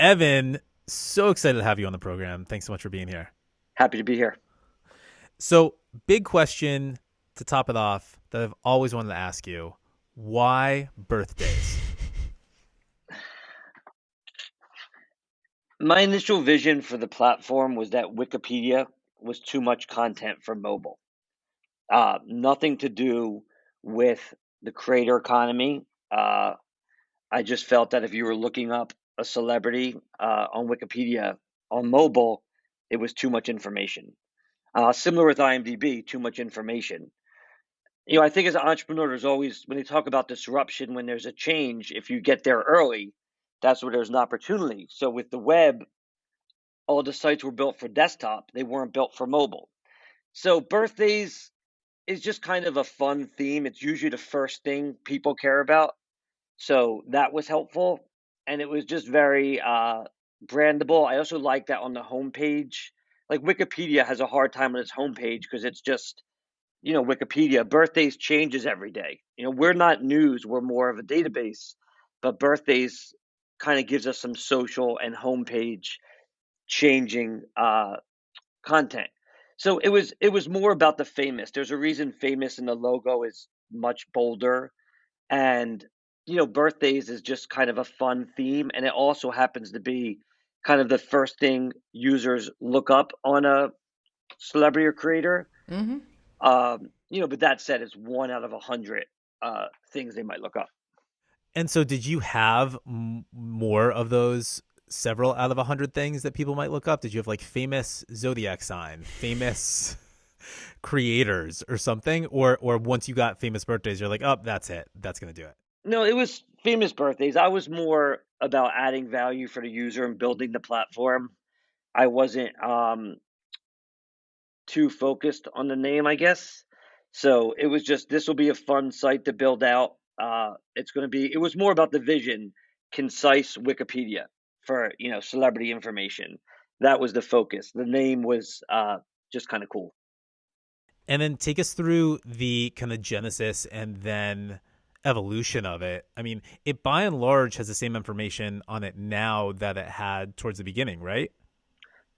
Evan, so excited to have you on the program. Thanks so much for being here. Happy to be here. So, big question to top it off that I've always wanted to ask you. Why birthdays? My initial vision for the platform was that Wikipedia was too much content for mobile. Nothing to do with the creator economy. Uh, I just felt that if you were looking up a celebrity on Wikipedia on mobile, it was too much information. Similar with IMDb, too much information. I think as an entrepreneur, there's always, when they talk about disruption, when there's a change, if you get there early, that's where there's an opportunity. So with the web, all the sites were built for desktop, they weren't built for mobile. So birthdays is just kind of a fun theme. It's usually the first thing people care about. So that was helpful. And it was just very brandable. I also like that on the homepage. Like Wikipedia has a hard time on its homepage because it's just, Wikipedia. Birthdays changes every day. We're not news, we're more of a database. But birthdays kind of gives us some social and homepage changing content. So it was more about the famous. There's a reason famous in the logo is much bolder, and birthdays is just kind of a fun theme, and it also happens to be kind of the first thing users look up on a celebrity or creator. Hmm. But that said, it's 1 out of 100 things they might look up. And so, did you have more of those several out of 100 things that people might look up? Did you have like famous zodiac sign, famous creators or something? Or once you got famous birthdays, you're like, oh, that's it. That's going to do it. No, it was famous birthdays. I was more about adding value for the user and building the platform. I wasn't too focused on the name, I guess. So it was just, this will be a fun site to build out. It's going to be. It was more about the vision, concise Wikipedia for celebrity information. That was the focus. The name was just kind of cool. And then take us through the kind of genesis and then evolution of it. I mean, it by and large has the same information on it now that it had towards the beginning, right?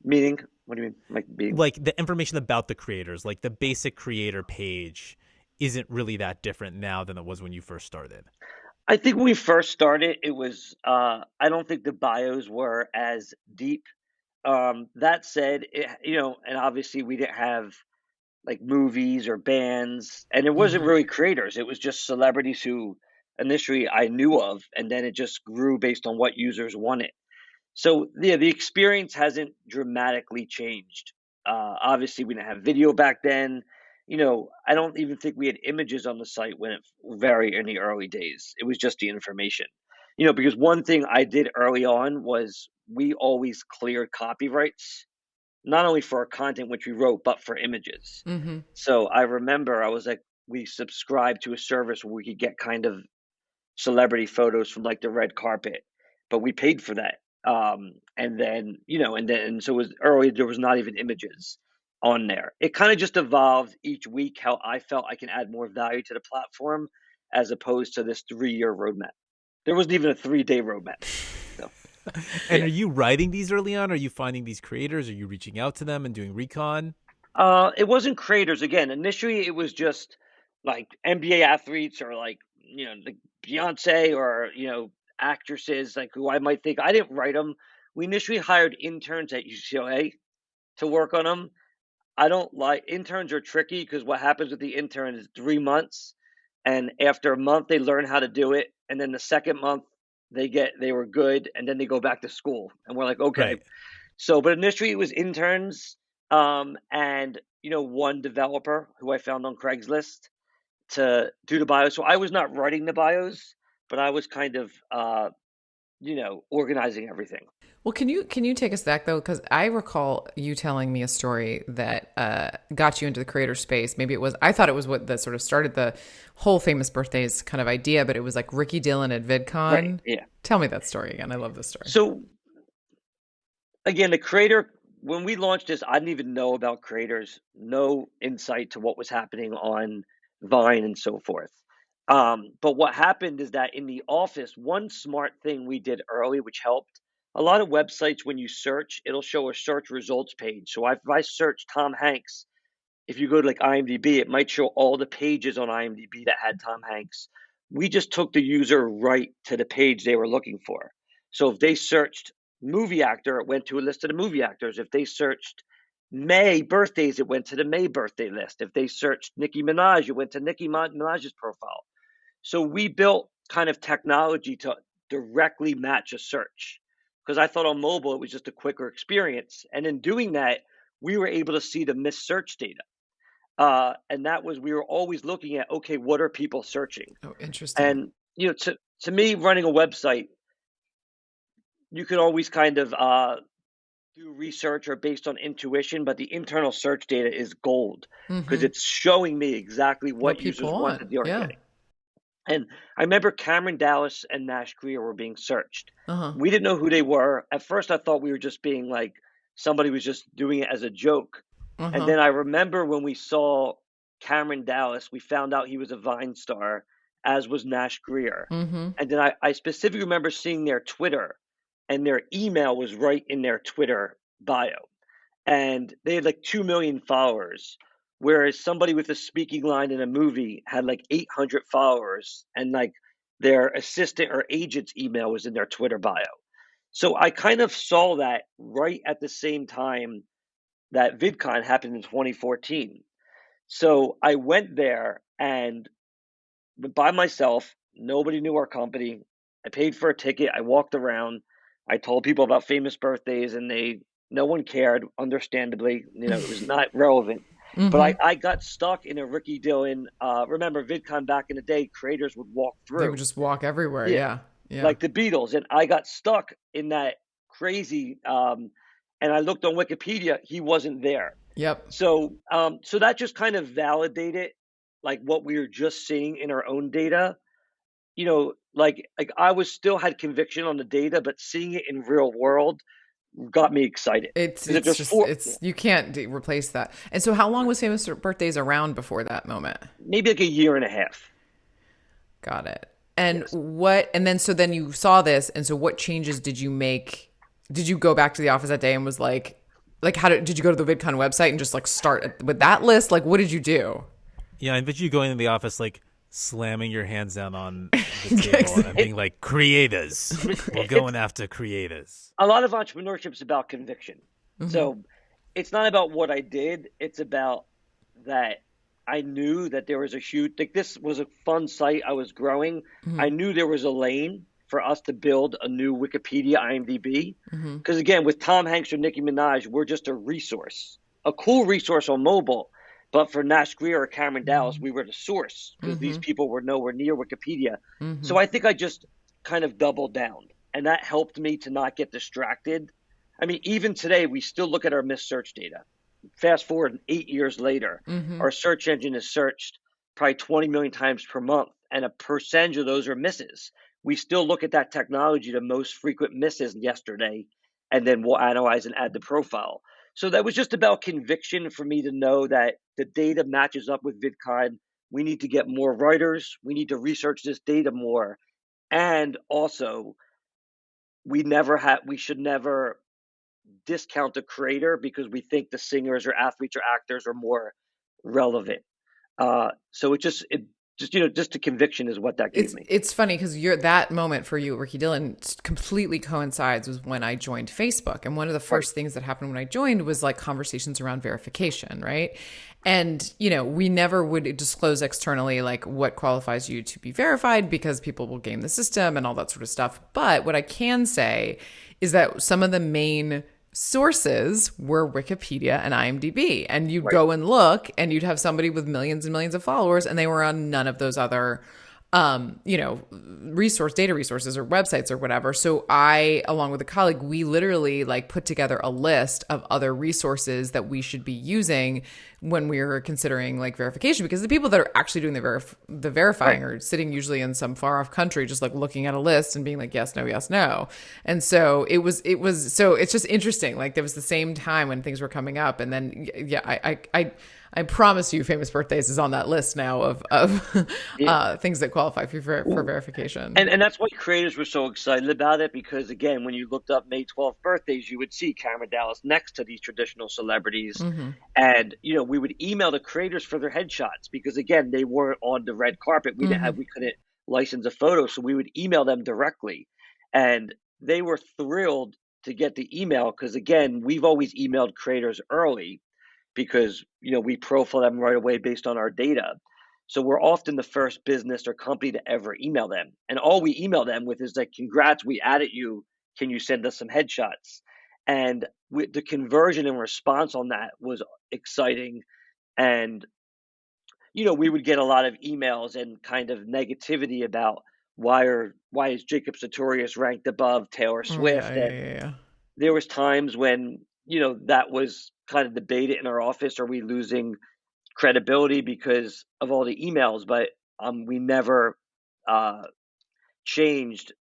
Meaning, what do you mean? Like being? Like the information about the creators, like the basic creator page isn't really that different now than it was when you first started. I think when we first started, it was. I don't think the bios were as deep. That said, and obviously we didn't have like movies or bands, and it wasn't Hmm. really creators. It was just celebrities who initially I knew of, and then it just grew based on what users wanted. So yeah, the experience hasn't dramatically changed. Obviously, we didn't have video back then. I don't even think we had images on the site when it very in the early days. It was just the information. Because one thing I did early on was we always cleared copyrights, not only for our content which we wrote, but for images. Hmm. So I remember I was like, we subscribed to a service where we could get kind of celebrity photos from like the red carpet, but we paid for that. And then, so it was early, there was not even images on there. It kind of just evolved each week how I felt I can add more value to the platform as opposed to this 3 year roadmap. There wasn't even a 3 day roadmap. So, And yeah. are you writing these early on? Are you finding these creators? Are you reaching out to them and doing recon? It wasn't creators again. Initially, it was just like NBA athletes or like like Beyonce or actresses like who I might think I didn't write them. We initially hired interns at UCLA to work on them. I don't like interns are tricky because what happens with the intern is 3 months, and after a month they learn how to do it, and then the second month they were good, and then they go back to school, and we're like okay. Right. So, but initially it was interns, and one developer who I found on Craigslist to do the bios. So I was not writing the bios, but I was kind of organizing everything. Well, can you take us back though? Because I recall you telling me a story that got you into the creator space. Maybe it was I thought it was what that sort of started the whole famous birthdays kind of idea, but it was like Ricky Dillon at Right. VidCon. Yeah. Tell me that story again. I love this story. So again, the creator, when we launched this, I didn't even know about creators, no insight to what was happening on Vine and so forth. But what happened is that in the office, one smart thing we did early, which helped, a lot of websites, when you search, it'll show a search results page. So if I search Tom Hanks, if you go to like IMDb, it might show all the pages on IMDb that had Tom Hanks. We just took the user right to the page they were looking for. So if they searched movie actor, it went to a list of the movie actors. If they searched May birthdays, it went to the May birthday list. If they searched Nicki Minaj, it went to Nicki Minaj's profile. So we built kind of technology to directly match a search, because I thought on mobile it was just a quicker experience. And in doing that, we were able to see the missed search data. And that was, we were always looking at, okay, what are people searching? Oh, interesting. And, to me, running a website, you can always kind of do research or based on intuition, but the internal search data is gold, because it's showing me exactly What what people users want want. that they aren't Yeah. getting. And I remember Cameron Dallas and Nash Grier were being searched. Uh-huh. We didn't know who they were. At first, I thought we were just being like, somebody was just doing it as a joke. And Uh-huh. then I remember when we saw Cameron Dallas, we found out he was a Vine star, as was Nash Grier. Mm-hmm. And then I specifically remember seeing their Twitter, and their email was right in their Twitter bio. And they had like 2 million followers, whereas somebody with a speaking line in a movie had like 800 followers, and like their assistant or agent's email was in their Twitter bio. So I kind of saw that right at the same time that VidCon happened in 2014. So I went there and by myself. Nobody knew our company. I paid for a ticket. I walked around. I told people about famous birthdays, and no one cared. Understandably, it was not relevant. But Mm-hmm. I got stuck in a Ricky Dillon. Remember VidCon back in the day? Creators would walk They would through. just walk everywhere. Yeah, Yeah. Yeah. like the Beatles, and I got stuck in that crazy. And I looked on Wikipedia. He wasn't there. Yep. So that just kind of validated like what we were just seeing in our own data. Like I was still had conviction on the data, but seeing it in real world got me excited, It's because it it's just just for it's you can't replace that. And so how long was Famous Birthdays around before that moment? maybe like a year and a half. Got it. And Yes. then you saw this, and so what changes did you make? Did you go back to the office that day and was like how did you go to the VidCon website and just like start with that list? Like what did you do? Yeah, I bet you going in the office like slamming your hands down on the table and Exactly. being like, "Creators, we're It's going after creators." a lot of entrepreneurship is about conviction. So it's not about what I did. It's about that I knew that there was a huge, like this was a fun site. I was growing. I knew there was a lane for us to build a new Wikipedia IMDb. Because again, with Tom Hanks or Nicki Minaj, we're just a resource, a cool resource on mobile. But for Nash Grier or Cameron Dallas, we were the source, because these people were nowhere near Wikipedia. So I think I just kind of doubled down, and that helped me to not get distracted. I mean, even today, we still look at our missed search data. Fast forward 8 years later, our search engine is searched probably 20 million times per month, and a percentage of those are misses. We still look at that technology, the most frequent misses yesterday, and then we'll analyze and add the profile. So that was just about conviction for me to know that the data matches up with VidCon. We need to get more writers. We need to research this data more. And also, we should never discount the creator because we think the singers or athletes or actors are more relevant. So just the conviction is what that gave me. It's funny because that moment for you, Ricky Dillon, completely coincides with when I joined Facebook. And one of the Right. first things that happened when I joined was like conversations around verification, right? And we never would disclose externally like what qualifies you to be verified because people will game the system and all that sort of stuff. But what I can say is that some of the main sources were Wikipedia and IMDb. And you'd Right. go and look, and you'd have somebody with millions and millions of followers, and they were on none of those other data resources or websites or whatever. So I, along with a colleague, we literally like put together a list of other resources that we should be using when we were considering like verification, because the people that are actually doing the verifying Right. are sitting usually in some far off country, just like looking at a list and being like, yes, no, yes, no. And so so it's just interesting. Like there was the same time when things were coming up. And then, yeah, I promise you, famous birthdays is on that list now of Yeah. things that qualify for Ooh. verification. And that's why creators were so excited about it because again, when you looked up May 12th birthdays, you would see Cameron Dallas next to these traditional celebrities, Hmm. and we would email the creators for their headshots because again, they weren't on the red carpet. Hmm. We couldn't license a photo, so we would email them directly, and they were thrilled to get the email because again, we've always emailed creators early because we profile them right away based on our data. So we're often the first business or company to ever email them. And all we email them with is like, congrats, we added you. Can you send us some headshots? And the conversion and response on that was exciting. And, we would get a lot of emails and kind of negativity about why is Jacob Sartorius ranked above Taylor Oh yeah, Swift? yeah, And yeah, yeah. there was times when, that was kind of debated in our office. Are we losing credibility because of all the emails? But we never uh, changed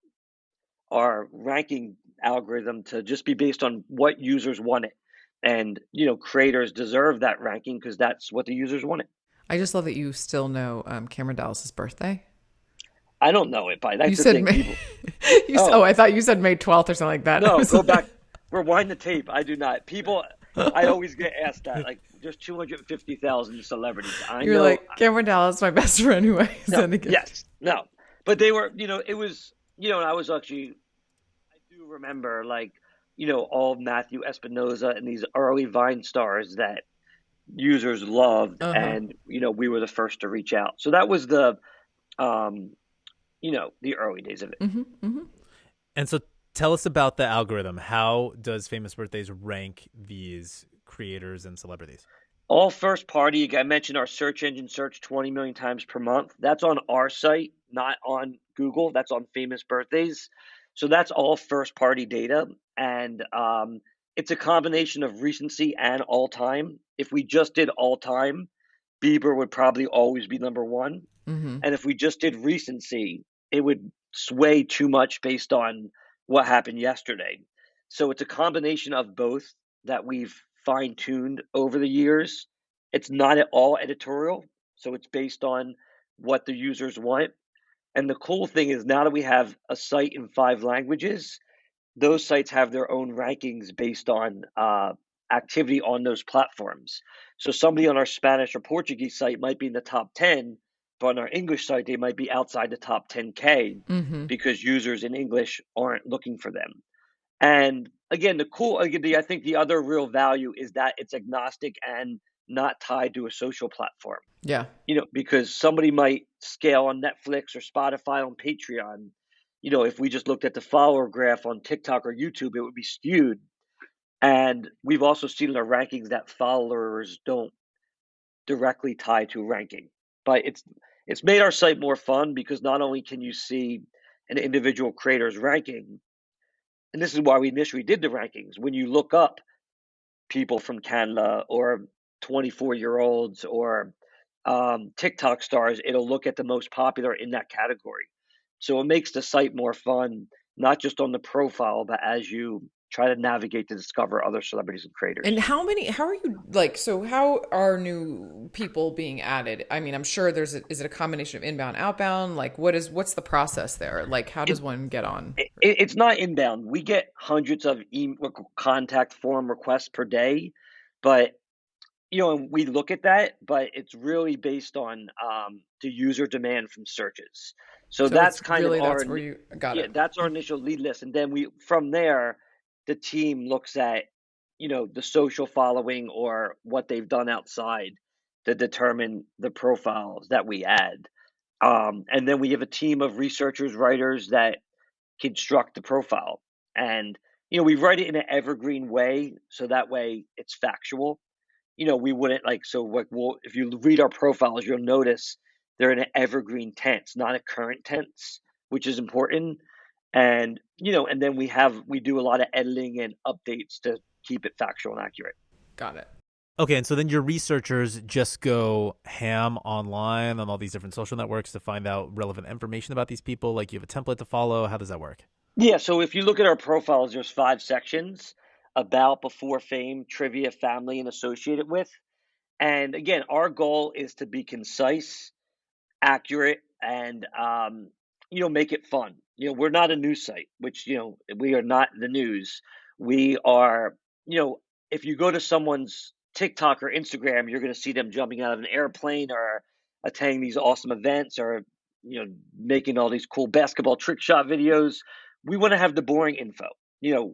our ranking algorithm to just be based on what users wanted. And, creators deserve that ranking because that's what the users wanted. I just love that you still know Cameron Dallas's birthday. I don't know it, but You that's the said thing. May. People, oh, Oh, I thought you said May 12th or something like that. I no, was go back, like, rewind the tape. I do not. People, I always get asked that. Like, there's 250,000 celebrities. I you're know. like Cameron Dallas, my best friend who I No, sent a gift. yes, no. But they were, it was, and I was actually, I do remember, like, all of Matthew Espinoza and these early Vine stars that users loved. Uh huh. And, we were the first to reach out. So that was um, the early days of it. Hmm. Hmm. And so tell us about the algorithm. How does Famous Birthdays rank these creators and celebrities? All first party. I mentioned our search engine search 20 million times per month. That's on our site, not on Google. That's on Famous Birthdays. So that's all first party data. And it's a combination of recency and all time. If we just did all time, Bieber would probably always be number one. Hmm. And if we just did recency, it would sway too much based on what happened yesterday. So it's a combination of both that we've fine tuned over the years. It's not at all editorial, so it's based on what the users want. And the cool thing is now that we have a site in 5 languages, those sites have their own rankings based on activity on those platforms. So somebody on our Spanish or Portuguese site might be in the top 10, but on our English site, they might be outside the top 10K Hmm. because users in English aren't looking for them. And again, I think the other real value is that it's agnostic and not tied to a social platform. Yeah. Because somebody might scale on Netflix or Spotify on Patreon. If we just looked at the follower graph on TikTok or YouTube, it would be skewed. And we've also seen in our rankings that followers don't directly tie to ranking. But it's made our site more fun because not only can you see an individual creator's ranking, and this is why we initially did the rankings. When you look up people from Canada or 24-year-olds or TikTok stars, it'll look at the most popular in that category. So it makes the site more fun, not just on the profile, but as you try to navigate to discover other celebrities and And creators. how are you like, so how are new people being added? I mean, I'm sure is it a combination of inbound, outbound? Like what's the process there? Like how It, does one get on? it's not inbound. We get hundreds of contact form requests per day, but and we look at that, but it's really based on the user demand from searches. So So that's it's kind of really that's where you got yeah, it. that's our initial lead list, and then we from there, the team looks at the social following or what they've done outside to determine the profiles that we add. And then we have a team of researchers, writers that construct the profile, and we write it in an evergreen way, so that way it's factual. We wouldn't like so like well if you read our profiles, you'll notice they're in an evergreen tense, not a current tense, which is important. And and then we do a lot of editing and updates to keep it factual and accurate. Got it. Okay, and so then your researchers just go ham online on all these different social networks to find out relevant information about these people. Like you have a template to follow. How does that work? Yeah, so if you look at our profiles, there's 5 sections: about, before, fame, trivia, family, and associated with. And again, our goal is to be concise, accurate, and make it fun. We're not a news site, which we are not the news. We are, you know, if you go to someone's TikTok or Instagram, you're going to see them jumping out of an airplane or attending these awesome events or making all these cool basketball trick shot videos. We want to have the boring info.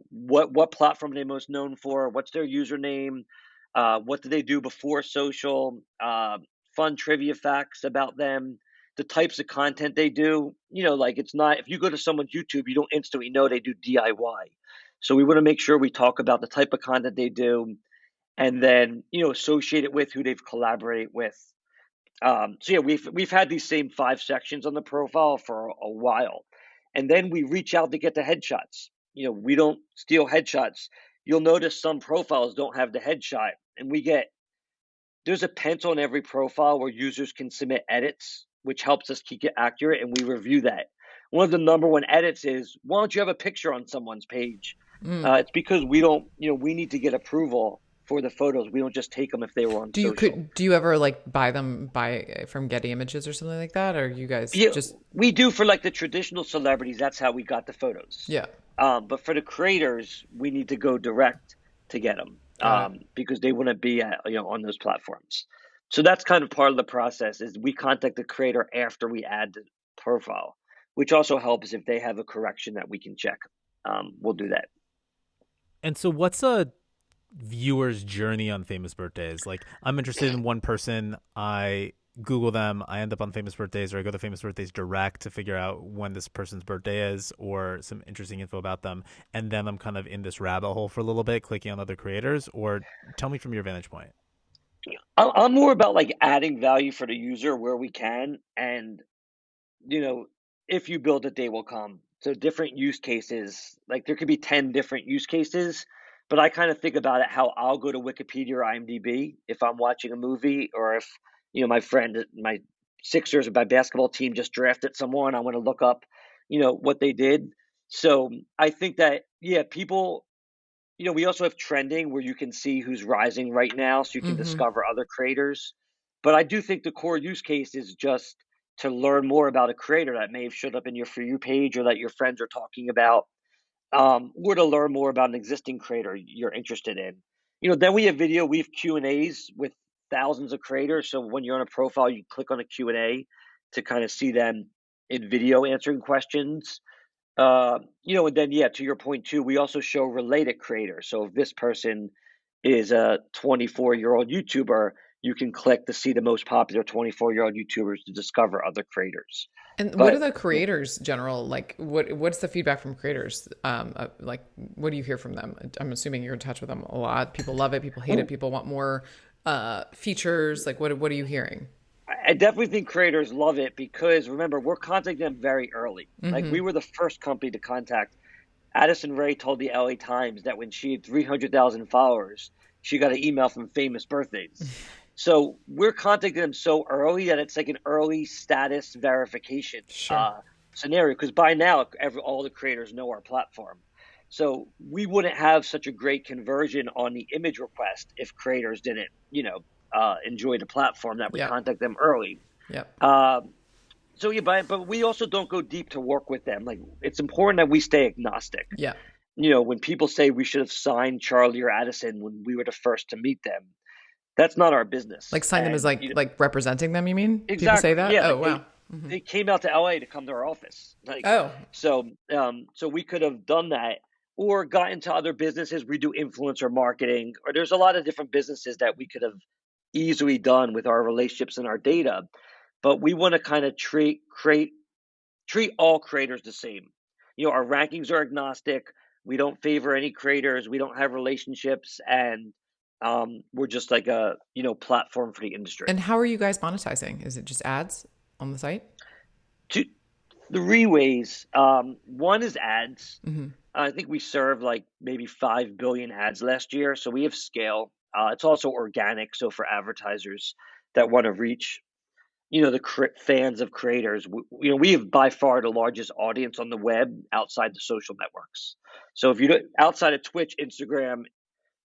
What platform are they most known for? What's their username? What do they do before social? Fun trivia facts about them, the types of content they do. Like it's not, if you go to someone's YouTube, you don't instantly know they do DIY. So we want to make sure we talk about the type of content they do and then, associate it with who they've collaborated with. So yeah, we've had these same 5 sections on the profile for a while. And then we reach out to get the headshots. We don't steal headshots. You'll notice some profiles don't have the headshot, and there's a pencil in every profile where users can submit edits, which helps us keep it accurate, and we review that. One of the number one edits is, why don't you have a picture on someone's page? It's because we don't, we need to get approval for the photos. We don't just take them if they were on social. Do you ever like buy them from Getty Images or something like that, or you guys Yeah, just we do for like the traditional celebrities. That's how we got the photos. yeah? But for the creators, we need to go direct to get them Got it. because they wouldn't be on those platforms. So that's kind of part of the process. Is we contact the creator after we add the profile, which also helps if they have a correction that we can check. We'll do that. And so, what's a viewer's journey on famous birthdays? Like, I'm interested in one person. I Google them. I end up on famous birthdays, or I go to famous birthdays direct to figure out when this person's birthday is, or some interesting info about them. And then I'm kind of in this rabbit hole for a little bit, clicking on other creators. Or tell me from your vantage point. I'm more about like adding value for the user where we can, and you know, if you build it, they will come. So different use cases, like there could be 10 different use cases, but I kind of think about it how I'll go to Wikipedia or IMDb if I'm watching a movie, or if, my friend, my Sixers or my basketball team just drafted someone, I want to look up, what they did. So I think that, yeah, people, we also have trending where you can see who's rising right now so you can Mm-hmm. discover other creators. But I do think the core use case is just to learn more about a creator that may have showed up in your For You page or that your friends are talking about, or to learn more about an existing creator you're interested in. Then we have Q&As with thousands of creators. So when you're on a profile, you click on a Q&A to kind of see them in video answering questions. And then, yeah, to your point too, we also show related creators. So if this person is a 24-year-old YouTuber, you can click to see the most popular 24-year-old YouTubers to discover other creators. And what are But the creators general like? What's the feedback from creators? Like, what do you hear from them? I'm assuming you're in touch with them a lot. People love it. People hate it. People want more features. Like, what are you hearing? I definitely think creators love it because remember, we're contacting them very early. Like Mm-hmm. we were the first company to contact. Addison Rae told the LA Times that when she had 300,000 followers, she got an email from Famous Birthdays. So we're contacting them so early that it's like an early status verification Sure. scenario. Because by now, all the creators know our platform. So we wouldn't have such a great conversion on the image request if creators didn't, enjoy the platform that we Yep. contact them early. Yep. Um, so yeah, but we also don't go deep to work with them. Like it's important that we stay agnostic. Yeah. When people say we should have signed Charlie or Addison when we were the first to meet them, that's not our business. Like sign them as And like representing them. You mean people say exactly, that? yeah, Oh like wow. Hmm. they came out to LA to come to our office. Like Oh, so we could have done that or got into other businesses. We do influencer marketing, or there's a lot of different businesses that we could have easily done with our relationships and our data. But we want to kind of treat all creators the same. Our rankings are agnostic. We don't favor any creators. We don't have relationships, and we're just like a platform for the industry. and how are you guys monetizing? Is it just ads on the site? Two, 3 ways. One is ads. Mm-hmm. I think we served like maybe 5 billion ads last year, so we have scale. It's also organic, so for advertisers that want to reach the fans of creators, we have by far the largest audience on the web outside the social networks. So if you do outside of Twitch, Instagram,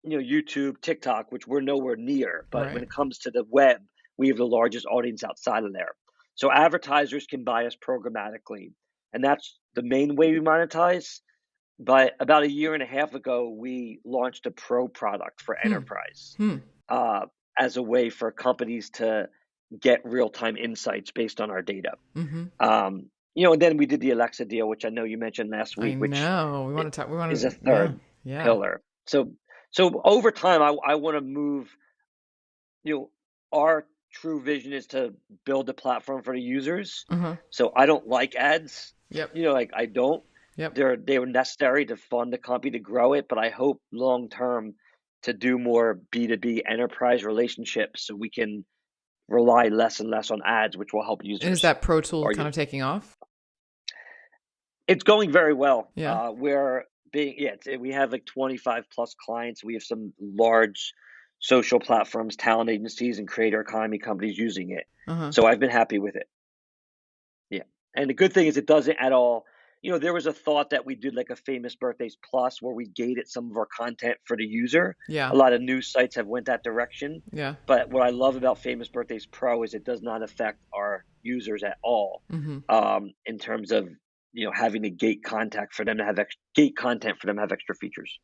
YouTube, TikTok, which we're nowhere near. But when Right. it comes to the web, we have the largest audience outside of there. So advertisers can buy us programmatically, and that's the main way we monetize. But about a year and a half ago, we launched a pro product for Hmm. enterprise Hmm. uh, as a way for companies to get real time insights based on our data. Mm-hmm. And then we did the Alexa deal, which I know you mentioned last I week, which know. We want to talk. We is a want to. Yeah. third Yeah. pillar. So over time, I want to move. You know, our true vision is to build a platform for the users. Uh-huh. So I don't like ads. Yep. Like I don't. Yep. They were necessary to fund the company to grow it, but I hope long term to do more B2B enterprise relationships so we can rely less and less on ads, which will help And is users. that Pro Tool Or kind of taking off? It's going very well. Yeah. We have like 25 plus clients. We have some large social platforms, talent agencies, and creator economy companies using it. Uh-huh. So I've been happy with it. Yeah. And the good thing is it doesn't at all. There was a thought that we did like a famous birthdays plus where we gated some of our content for the user. Yeah. A lot of news sites have went that direction. Yeah. But what I love about Famous Birthdays Pro is it does not affect our users at all, Mm-hmm. in terms of having to gate contact for them to have gate content for them to have extra features.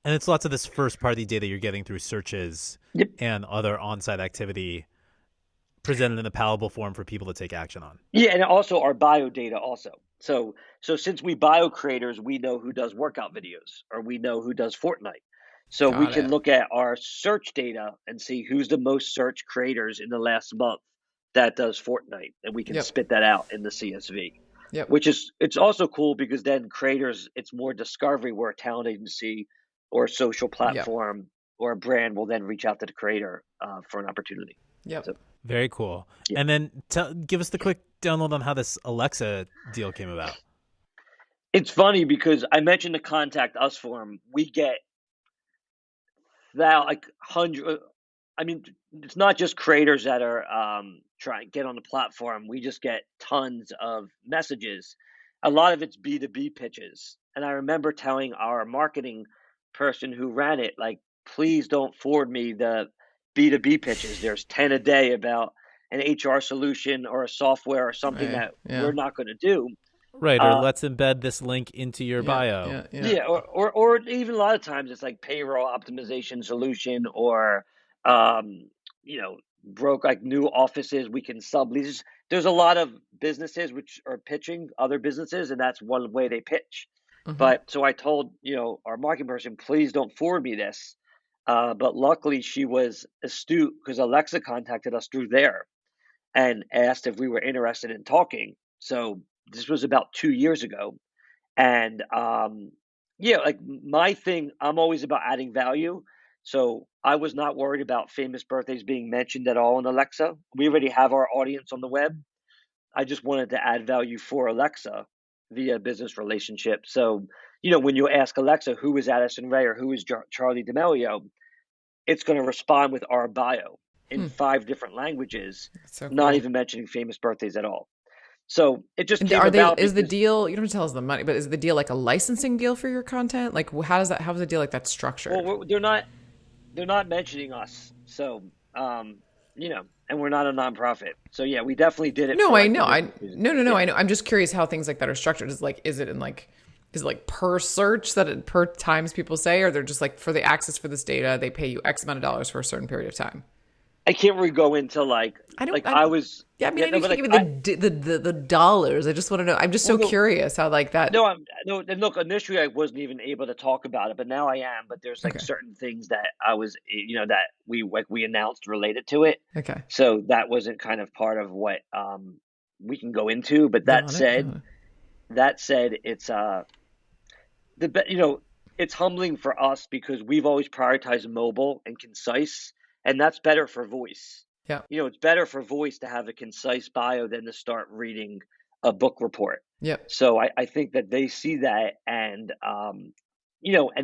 And it's lots of this first party data you're getting through searches Yep. and other on-site activity presented in a palatable form for people to take action on. Yeah, and also our bio data also. So since we bio creators, we know who does workout videos or we know who does Fortnite. So we Got can it. look at our search data and see who's the most search creators in the last month that does Fortnite, and we can Yep. spit that out in the CSV. Yep. Which is it's also cool because then creators, it's more discovery where a talent agency or a social Yep. platform or a brand will then reach out to the creator for an opportunity. Yep. So Very cool. yeah, And then give us the quick download on how this Alexa deal came about. it's funny because I mentioned the contact us form. We get that like hundred. I mean, it's not just creators that are trying to get on the platform. We just get tons of messages. A lot of it's B2B pitches. And I remember telling our marketing person who ran it, like, please don't forward me the B2B pitches. There's 10 a day about an HR solution or a software or something Right. that Yeah. we're not going to do. Right, or Uh, let's embed this link into your Yeah. bio. Yeah. Yeah. yeah, or even a lot of times it's like payroll optimization solution or um, broke like new offices we can sublease. There's a lot of businesses which are pitching other businesses, and that's one way they pitch. Mm-hmm. But so I told our marketing person, please don't forward me this. But luckily she was astute because Alexa contacted us through there and asked if we were interested in talking. So this was about 2 years ago and yeah, like my thing, I'm always about adding value. So I was not worried about famous birthdays being mentioned at all in Alexa. We already have our audience on the web. I just wanted to add value for Alexa via business relationship. So, when you ask Alexa, who is Addison Ray or who is Charlie D'Amelio, it's going to respond with our bio in Hmm. 5 different languages, That's so not cool. even mentioning famous birthdays at all. So it just And came about is the because deal, you don't have to tell us the money, but is the deal like a licensing deal for your content? Like how is a deal like that structured? they're not mentioning us. So, and we're not a nonprofit. So yeah, we definitely did it No, for I like the know. business reasons. No, Yeah. I know. I'm just curious how things like that are structured. Is it like per search per times people say, or they're just like for the access for this data, they pay you X amount of dollars for a certain period of time? I can't really go into like I don't. like I was Yeah, I mean, yeah, I know no, you but can't like give I me the dollars. I just want to know. I'm just well so no curious how like that. no I'm no and look, initially I wasn't even able to talk about it, but now I am. But there's like Okay. certain things that I was that we announced related to it. Okay. So that wasn't kind of part of what we can go into. But that Got it. said, Got it. it's it's humbling for us because we've always prioritized mobile and concise, and that's better for voice. Yeah. It's better for voice to have a concise bio than to start reading a book report. Yep. So I think that they see that, and and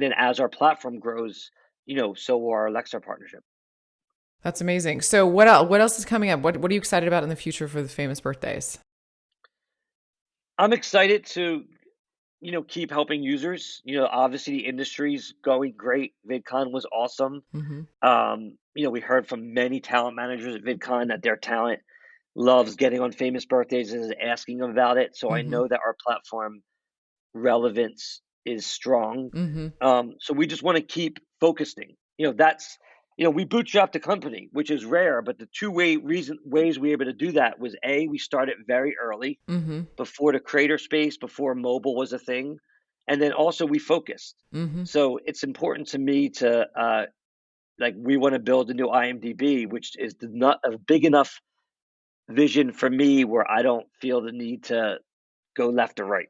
then as our platform grows, so will our Alexa partnership. That's amazing. So what else? What else is coming up? What are you excited about in the future for the famous birthdays? I'm excited to. keep helping users. Obviously the industry's going great. VidCon was awesome. Mm-hmm. We heard from many talent managers at VidCon that their talent loves getting on famous birthdays and is asking about it. So I Mm-hmm. know that our platform relevance is strong. Mm-hmm. So we just want to keep focusing. We bootstrapped the company, which is rare, but the ways we were able to do that was we started very early, Mm-hmm. before the creator space, before mobile was a thing, and then also we focused. Mm-hmm. So it's important to me to we want to build a new IMDb, which is not a big enough vision for me where I don't feel the need to go left or right.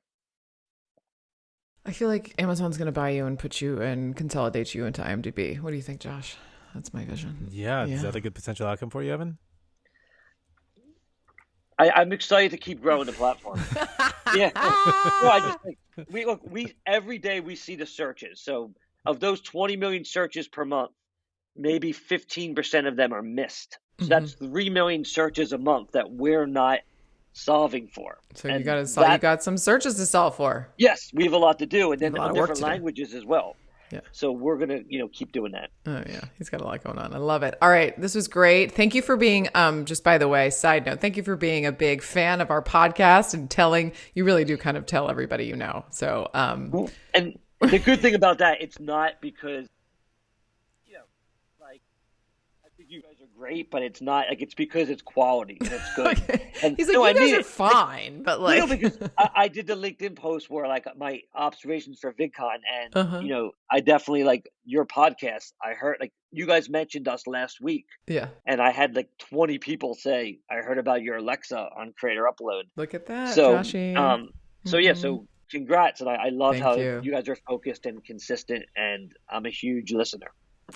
I feel like Amazon's going to buy you and put you and consolidate you into IMDb. What do you think, Josh? That's my vision. Yeah, is Yeah. that a good potential outcome for you, Evan? I'm excited to keep growing the platform. Yeah. No, I just think we every day we see the searches. So of those 20 million searches per month, maybe 15% of them are missed. So Mm-hmm. that's 3 million searches a month that we're not solving for. So you And you got some searches to solve for. yes, we have a lot to do, and You have then a lot on of work different to do. languages as well. Yeah. So we're gonna, keep doing that. Oh yeah, he's got a lot going on. I love it. All right, this was great. Thank you for being just by the way, side note, thank you for being a big fan of our podcast and you really do kind of tell everybody you know. So And the good thing about that, it's not because like I think you guys are great, but it's not like it's because it's quality and it's good. okay. And He's like, no, you I guys mean are it. Like, fine, but like because I did the LinkedIn post where my observations for VidCon, and uh-huh. I definitely like your podcast. I heard you guys mentioned us last week, Yeah. and I had 20 people say I heard about your Alexa on Creator Upload. Look at that, So Joshy. yeah, Mm-hmm. so congrats, and I love Thank how you. you guys are focused and consistent, and I'm a huge listener.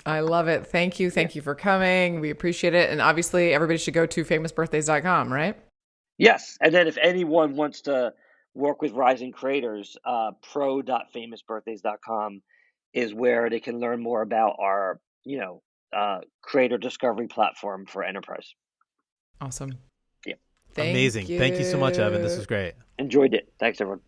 I love it. Thank you. Yeah. Thank you for coming. We appreciate it. And obviously everybody should go to famousbirthdays.com, right? Yes, and then if anyone wants to work with rising creators, pro.famousbirthdays.com is where they can learn more about our, creator discovery platform for enterprise. Awesome. Yeah, Thank Amazing. Thank you so much, Evan. This you. was great. enjoyed it. Thanks, everyone.